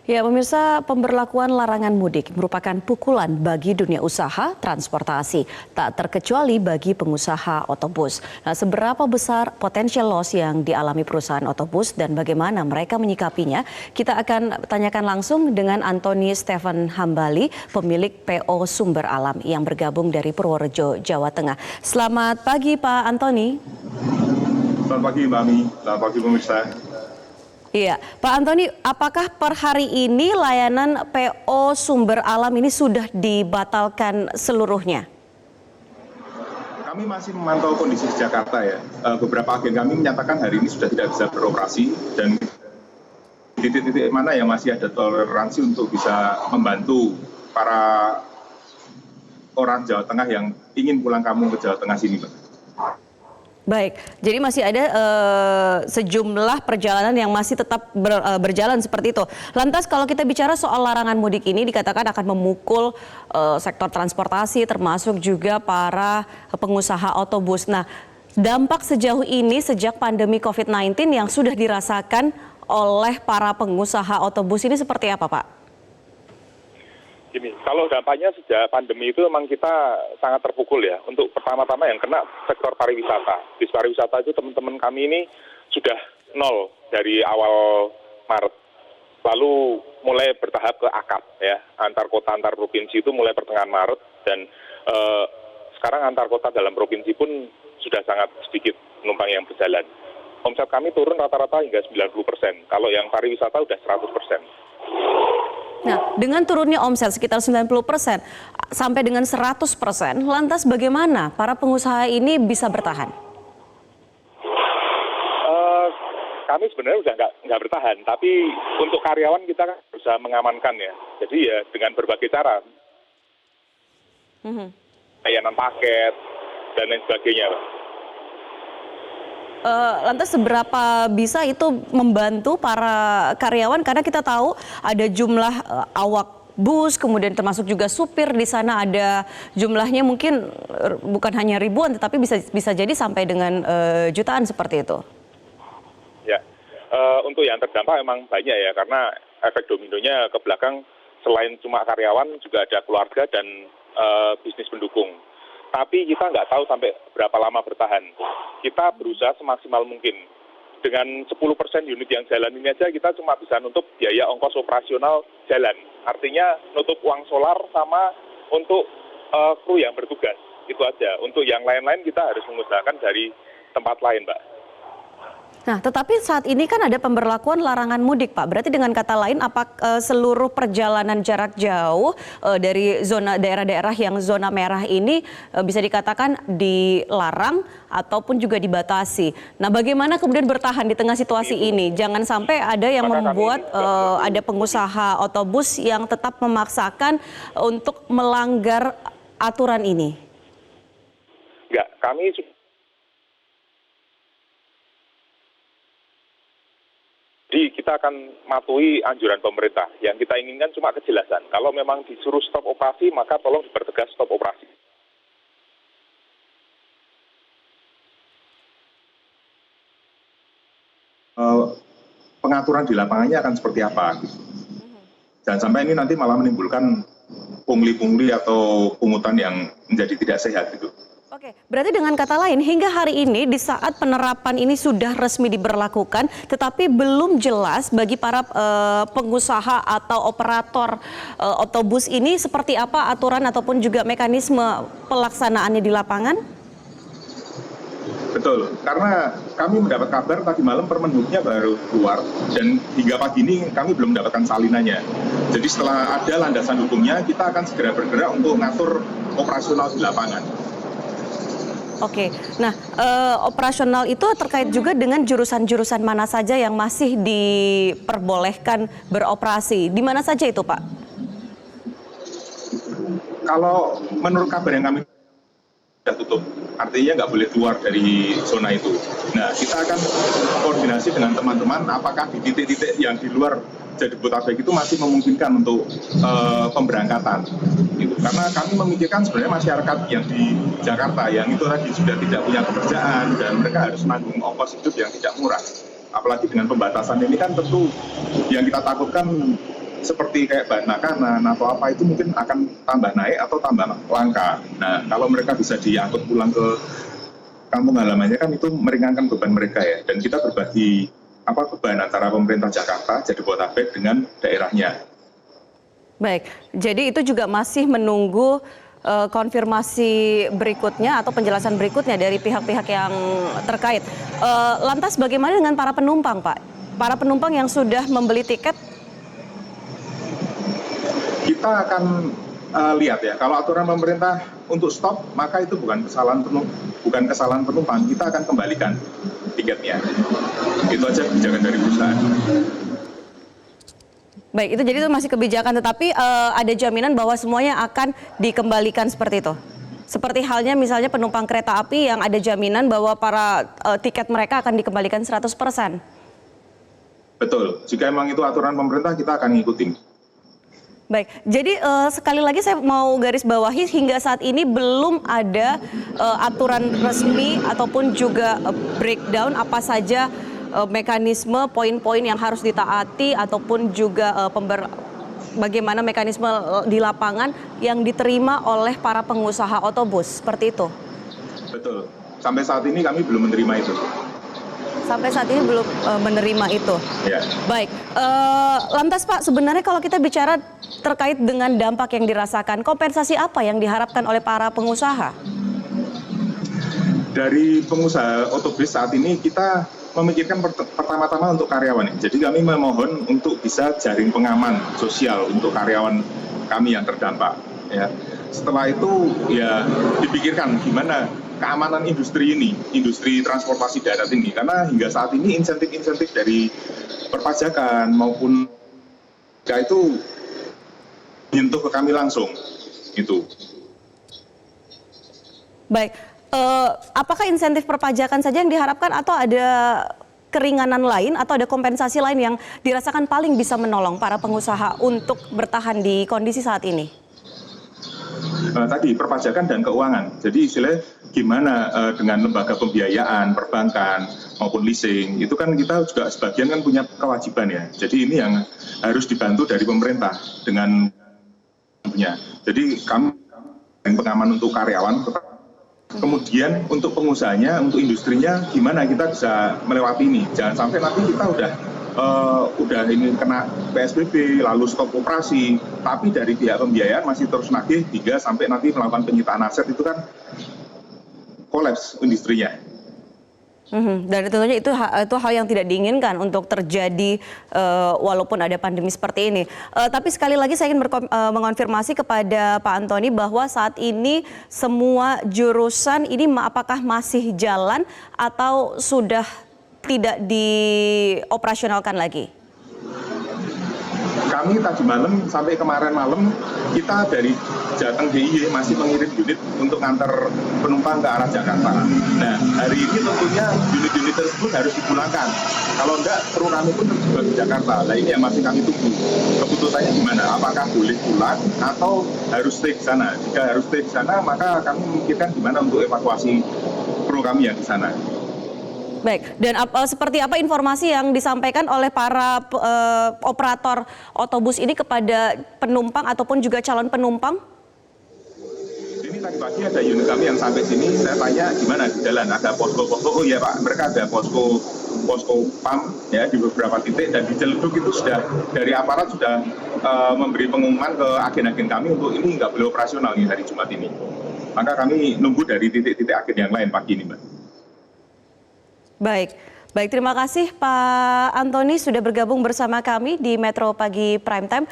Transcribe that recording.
Ya, pemirsa, pemberlakuan larangan mudik merupakan pukulan bagi dunia usaha transportasi, tak terkecuali bagi pengusaha otobus. Nah, seberapa besar potensial loss yang dialami perusahaan otobus dan bagaimana mereka menyikapinya? Kita akan tanyakan langsung dengan Antoni Stephen Hambali, pemilik PO Sumber Alam yang bergabung dari Purworejo, Jawa Tengah. Selamat pagi, Pak Antoni. Selamat pagi, Mbak Ami. Selamat pagi, pemirsa. Iya, Pak Antoni, apakah per hari ini layanan PO Sumber Alam ini sudah dibatalkan seluruhnya? Kami masih memantau kondisi di Jakarta ya. Beberapa agen kami menyatakan hari ini sudah tidak bisa beroperasi dan titik-titik mana yang masih ada toleransi untuk bisa membantu para orang Jawa Tengah yang ingin pulang kampung ke Jawa Tengah sini, Mbak. Baik, jadi masih ada sejumlah perjalanan yang masih tetap berjalan seperti itu. Lantas kalau kita bicara soal larangan mudik ini dikatakan akan memukul sektor transportasi termasuk juga para pengusaha otobus. Nah, dampak sejauh ini sejak pandemi COVID-19 yang sudah dirasakan oleh para pengusaha otobus ini seperti apa, Pak? Gini, kalau dampaknya sejak pandemi itu memang kita sangat terpukul ya. Untuk pertama-tama yang kena sektor pariwisata. Bis pariwisata itu teman-teman kami ini sudah nol dari awal Maret. Lalu mulai bertahap ke akap ya. Antar kota, antar provinsi itu mulai pertengahan Maret. Dan sekarang antar kota dalam provinsi pun sudah sangat sedikit penumpang yang berjalan. Omset kami turun rata-rata hingga 90%. Kalau yang pariwisata sudah 100%. Nah, dengan turunnya omset sekitar 90% sampai dengan 100%, lantas bagaimana para pengusaha ini bisa bertahan? Kami sebenarnya sudah nggak bertahan, tapi untuk karyawan kita kan berusaha mengamankan ya. Jadi ya dengan berbagai cara, layanan paket dan lain sebagainya. Lantas seberapa bisa itu membantu para karyawan karena kita tahu ada jumlah awak bus, kemudian termasuk juga supir di sana ada jumlahnya mungkin bukan hanya ribuan tetapi bisa jadi sampai dengan jutaan seperti itu. Ya, untuk yang terdampak memang banyak ya karena efek dominonya ke belakang selain cuma karyawan juga ada keluarga dan bisnis pendukung. Tapi kita nggak tahu sampai berapa lama bertahan. Kita berusaha semaksimal mungkin. Dengan 10% unit yang jalan ini aja kita cuma bisa nutup biaya ongkos operasional jalan. Artinya nutup uang solar sama untuk kru yang bertugas. Itu aja. Untuk yang lain-lain kita harus mengusahakan dari tempat lain, Mbak. Nah, tetapi saat ini kan ada pemberlakuan larangan mudik, Pak. Berarti dengan kata lain, seluruh perjalanan jarak jauh dari zona daerah-daerah yang zona merah ini bisa dikatakan dilarang ataupun juga dibatasi. Nah, bagaimana kemudian bertahan di tengah situasi ini? Jangan sampai ada yang membuat ada pengusaha otobus yang tetap memaksakan untuk melanggar aturan ini. Enggak, kami jadi kita akan mematuhi anjuran pemerintah. Yang kita inginkan cuma kejelasan. Kalau memang disuruh stop operasi, maka tolong dipertegas stop operasi. Pengaturan di lapangannya akan seperti apa? Jangan sampai ini nanti malah menimbulkan pungli-pungli atau pungutan yang menjadi tidak sehat gitu. Oke, berarti dengan kata lain hingga hari ini di saat penerapan ini sudah resmi diberlakukan tetapi belum jelas bagi para pengusaha atau operator otobus ini seperti apa aturan ataupun juga mekanisme pelaksanaannya di lapangan? Betul, karena kami mendapat kabar tadi malam Permenhubnya baru keluar dan hingga pagi ini kami belum mendapatkan salinannya. Jadi setelah ada landasan hukumnya kita akan segera bergerak untuk mengatur operasional di lapangan. Oke, nah operasional itu terkait juga dengan jurusan-jurusan mana saja yang masih diperbolehkan beroperasi. Di mana saja itu, Pak? Kalau menurut kabar yang kami sudah tutup, artinya nggak boleh keluar dari zona itu. Nah, kita akan koordinasi dengan teman-teman apakah di titik-titik yang di luar Jabodetabek itu masih memungkinkan untuk pemberangkatan. Gitu. Karena kami memikirkan sebenarnya masyarakat yang di Jakarta yang itu tadi sudah tidak punya pekerjaan dan mereka harus menanggung ongkos hidup yang tidak murah. Apalagi dengan pembatasan ini kan tentu yang kita takutkan seperti kayak bahan makanan atau apa itu mungkin akan tambah naik atau tambah langka. Nah, kalau mereka bisa diangkut pulang ke kampung halamannya kan itu meringankan beban mereka ya. Dan kita berbagi beban antara pemerintah Jakarta, Jabodetabek dengan daerahnya. Baik, jadi itu juga masih menunggu konfirmasi berikutnya atau penjelasan berikutnya dari pihak-pihak yang terkait. Lantas bagaimana dengan para penumpang, Pak? Para penumpang yang sudah membeli tiket? Kita akan lihat ya, kalau aturan pemerintah untuk stop, maka itu bukan kesalahan penumpang, kita akan kembalikan tiketnya. Itu aja kebijakan dari perusahaan. Baik, itu jadi itu masih kebijakan, tetapi ada jaminan bahwa semuanya akan dikembalikan seperti itu? Seperti halnya misalnya penumpang kereta api yang ada jaminan bahwa para tiket mereka akan dikembalikan 100%? Betul, jika emang itu aturan pemerintah, kita akan ngikutin. Baik, jadi sekali lagi saya mau garis bawahi hingga saat ini belum ada aturan resmi ataupun juga breakdown apa saja mekanisme poin-poin yang harus ditaati ataupun juga bagaimana mekanisme di lapangan yang diterima oleh para pengusaha otobus, seperti itu? Betul, sampai saat ini kami belum menerima itu. Sampai saat ini belum menerima itu. Ya. Baik, lantas Pak, sebenarnya kalau kita bicara terkait dengan dampak yang dirasakan, kompensasi apa yang diharapkan oleh para pengusaha? Dari pengusaha otobus saat ini kita memikirkan pertama-tama untuk karyawan. Jadi kami memohon untuk bisa jaring pengaman sosial untuk karyawan kami yang terdampak. Ya. Setelah itu ya dipikirkan gimana keamanan industri ini, industri transportasi darat ini, karena hingga saat ini insentif-insentif dari perpajakan maupun itu menyentuh ke kami langsung, itu. Baik, apakah insentif perpajakan saja yang diharapkan atau ada keringanan lain atau ada kompensasi lain yang dirasakan paling bisa menolong para pengusaha untuk bertahan di kondisi saat ini? Tadi perpajakan dan keuangan. Jadi istilahnya gimana dengan lembaga pembiayaan, perbankan maupun leasing, itu kan kita juga sebagian kan punya kewajiban ya. Jadi ini yang harus dibantu dari pemerintah dengan punya. Jadi kami yang pengaman untuk karyawan, kemudian untuk pengusahanya, untuk industrinya, gimana kita bisa melewati ini. Jangan sampai nanti kita udah ini kena PSBB, lalu stop operasi, tapi dari pihak pembiayaan masih terus nagih hingga sampai nanti melakukan penyitaan aset, itu kan kolaps industrinya. Dan tentunya itu hal yang tidak diinginkan untuk terjadi walaupun ada pandemi seperti ini. Tapi sekali lagi saya ingin mengonfirmasi kepada Pak Antoni bahwa saat ini semua jurusan ini apakah masih jalan atau sudah tidak dioperasionalkan lagi? Kami tadi malam sampai kemarin malam kita dari Jateng DIY masih mengirim unit untuk ngantar penumpang ke arah Jakarta. Nah, hari ini tentunya unit-unit tersebut harus dipulangkan. Kalau enggak, kru kami pun terjebak di Jakarta. Nah, ini yang masih kami tunggu. Keputusannya gimana? Apakah boleh pulang atau harus stay di sana? Jika harus stay di sana, maka kami memikirkan gimana untuk evakuasi kru kami yang di sana. Baik, dan seperti apa informasi yang disampaikan oleh para operator otobus ini kepada penumpang ataupun juga calon penumpang? Ini tadi pagi ada unit kami yang sampai sini, saya tanya gimana di jalan, ada posko-posko, oh ya Pak, mereka ada posko PAM ya di beberapa titik, dan di Ciledug itu sudah dari aparat sudah memberi pengumuman ke agen-agen kami untuk ini nggak boleh operasional nih hari Jumat ini. Maka kami nunggu dari titik-titik agen yang lain pagi ini, Mbak. Baik, terima kasih Pak Antoni sudah bergabung bersama kami di Metro Pagi Prime Time.